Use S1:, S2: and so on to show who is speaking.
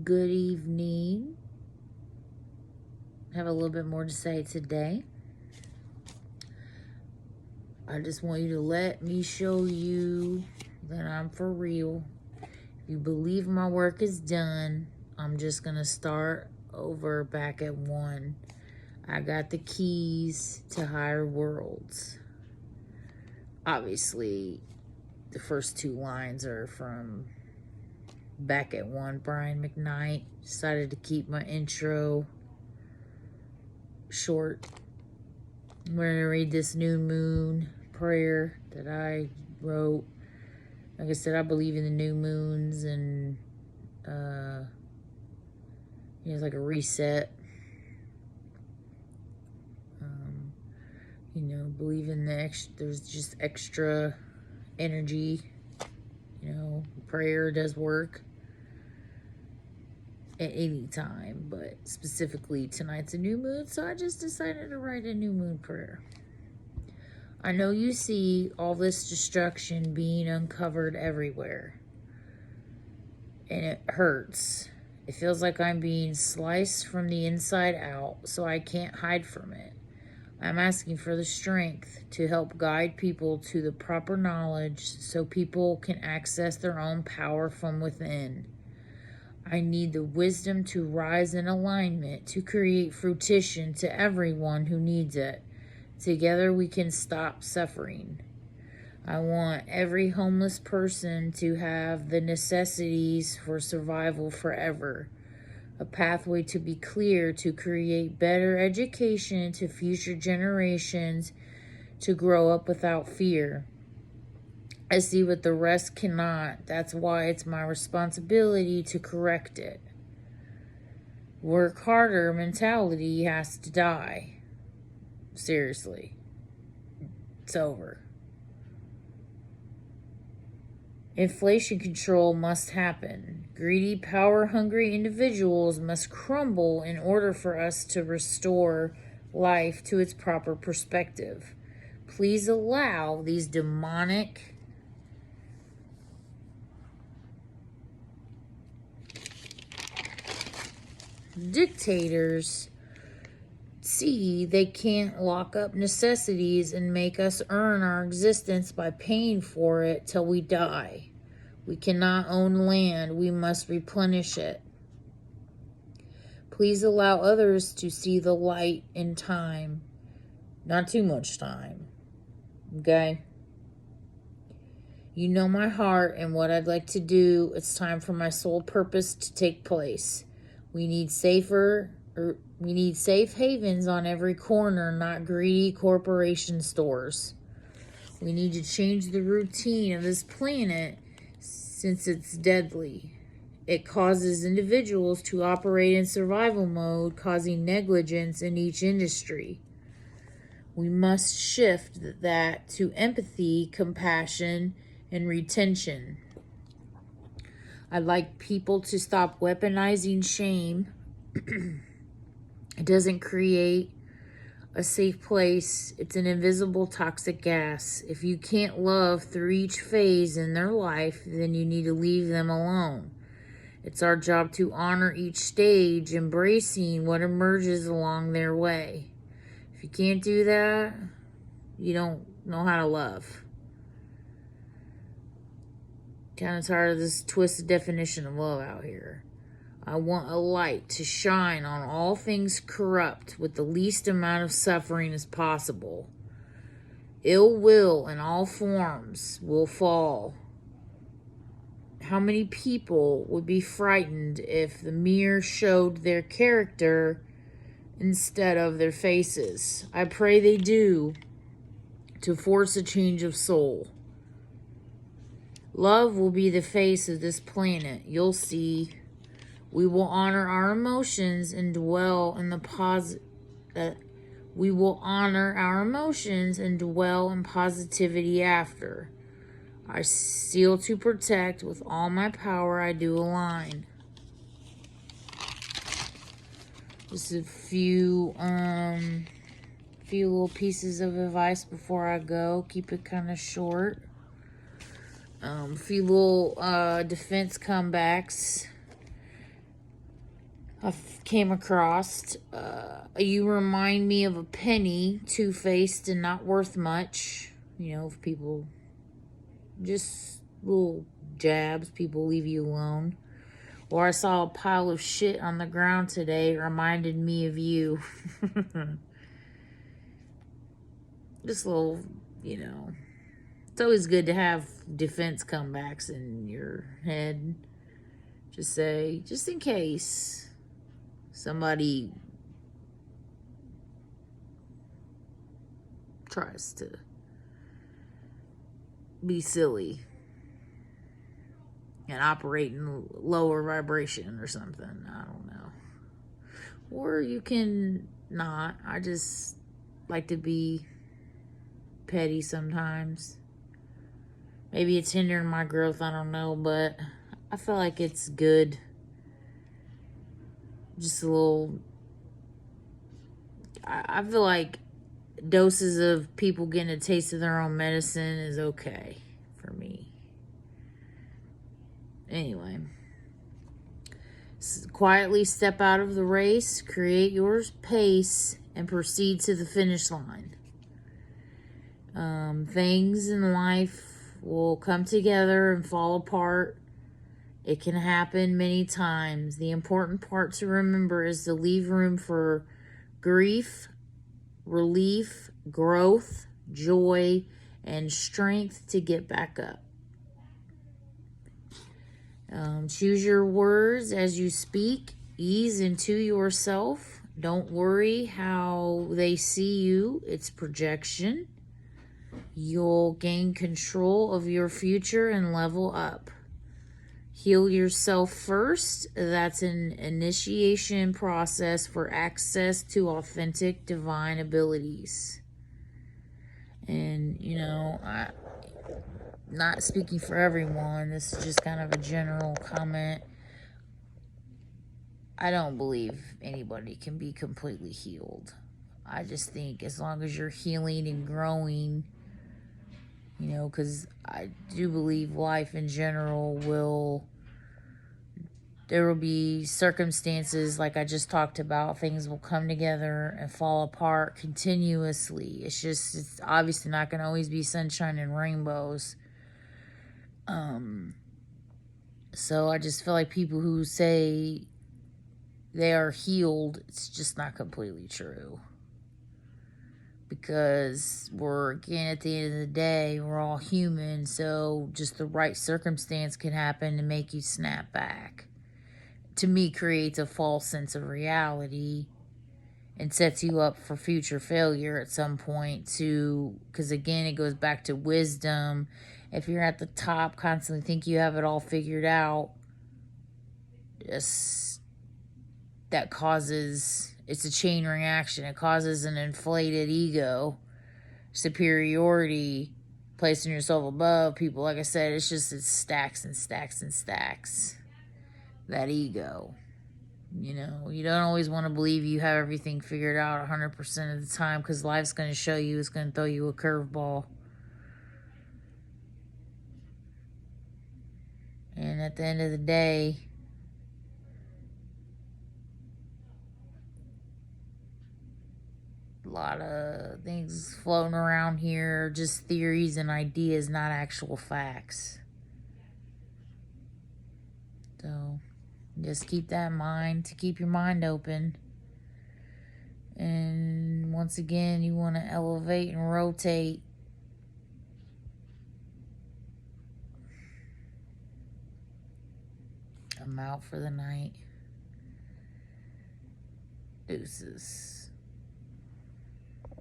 S1: Good evening. I have a little bit more to say today. I just want you to let me show you that I'm for real. If you believe my work is done, I'm just going to start over back at 1. I got the keys to higher worlds. Obviously, the first 2 lines are from back at 1. Brian McKnight. Decided to keep my intro short. I'm going to read this new moon prayer that I wrote. Like I said, I believe in the new moons, and it's like a reset. Believe in there's just extra energy. Prayer does work at any time, but specifically tonight's a new moon, so I just decided to write a new moon prayer. I know you see all this destruction being uncovered everywhere, and it hurts. It feels like I'm being sliced from the inside out, so I can't hide from it. I'm asking for the strength to help guide people to the proper knowledge so people can access their own power from within. I need the wisdom to rise in alignment to create fruition to everyone who needs it. Together we can stop suffering. I want every homeless person to have the necessities for survival forever. A pathway to be clear to create better education to future generations to grow up without fear. I see what the rest cannot. That's why it's my responsibility to correct it. Work harder mentality has to die. Seriously. It's over. Inflation control must happen. Greedy, power-hungry individuals must crumble in order for us to restore life to its proper perspective. Please allow these demonic dictators see they can't lock up necessities and make us earn our existence by paying for it till we die. We cannot own land. We must replenish it. Please allow others to see the light in time. Not too much time. Okay? You know my heart and what I'd like to do. It's time for my soul purpose to take place. We need safe havens on every corner, not greedy corporation stores. We need to change the routine of this planet since it's deadly. It causes individuals to operate in survival mode, causing negligence in each industry. We must shift that to empathy, compassion, and retention. I'd like people to stop weaponizing shame. It doesn't create a safe place. It's an invisible toxic gas. If you can't love through each phase in their life, then you need to leave them alone. It's our job to honor each stage, embracing what emerges along their way. If you can't do that, you don't know how to love. Kind of tired of this twisted definition of love out here. I want a light to shine on all things corrupt with the least amount of suffering as possible. Ill will in all forms will fall. How many people would be frightened if the mirror showed their character instead of their faces? I pray they do, to force a change of soul. Love will be the face of this planet. You'll see. We will honor our emotions and dwell in positivity after. I seal to protect with all my power. I do align. Just a few little pieces of advice before I go. Keep it kind of short. A few little defense comebacks. came across. You remind me of a penny, two-faced and not worth much. You know, if people, just little jabs, people leave you alone. Or I saw a pile of shit on the ground today, it reminded me of you. Just little, you know, it's always good to have defense comebacks in your head. Just say, just in case somebody tries to be silly and operate in lower vibration or something. I don't know. Or you can not. I just like to be petty sometimes. Maybe it's hindering my growth, I don't know, but I feel like it's good. Just a little, I feel like doses of people getting a taste of their own medicine is okay for me. Anyway, quietly step out of the race, create your pace, and proceed to the finish line. Things in life will come together and fall apart. It can happen many times. The important part to remember is to leave room for grief, relief, growth, joy, and strength to get back up. Choose your words as you speak. Ease into yourself. Don't worry how they see you. It's projection. You'll gain control of your future and level up. Heal yourself first. That's an initiation process for access to authentic divine abilities. And, you know, not speaking for everyone, this is just kind of a general comment. I don't believe anybody can be completely healed. I just think as long as you're healing and growing, you know, because I do believe life in general there will be circumstances like I just talked about. Things will come together and fall apart continuously. It's obviously not going to always be sunshine and rainbows. So I just feel like people who say they are healed, it's just not completely true. Because again, at the end of the day, we're all human, so just the right circumstance can happen to make you snap back. To me, creates a false sense of reality and sets you up for future failure at some point because again, it goes back to wisdom. If you're at the top, constantly think you have it all figured out, that causes, it's a chain reaction. It causes an inflated ego, superiority, placing yourself above people. Like I said, it stacks and stacks and stacks. That ego. You know, you don't always want to believe you have everything figured out 100% of the time because life's going to show you, it's going to throw you a curveball. And at the end of the day, a lot of things floating around here, just theories and ideas, not actual facts. So just keep that in mind, to keep your mind open. And once again, you want to elevate and rotate. I'm out for the night. Deuces.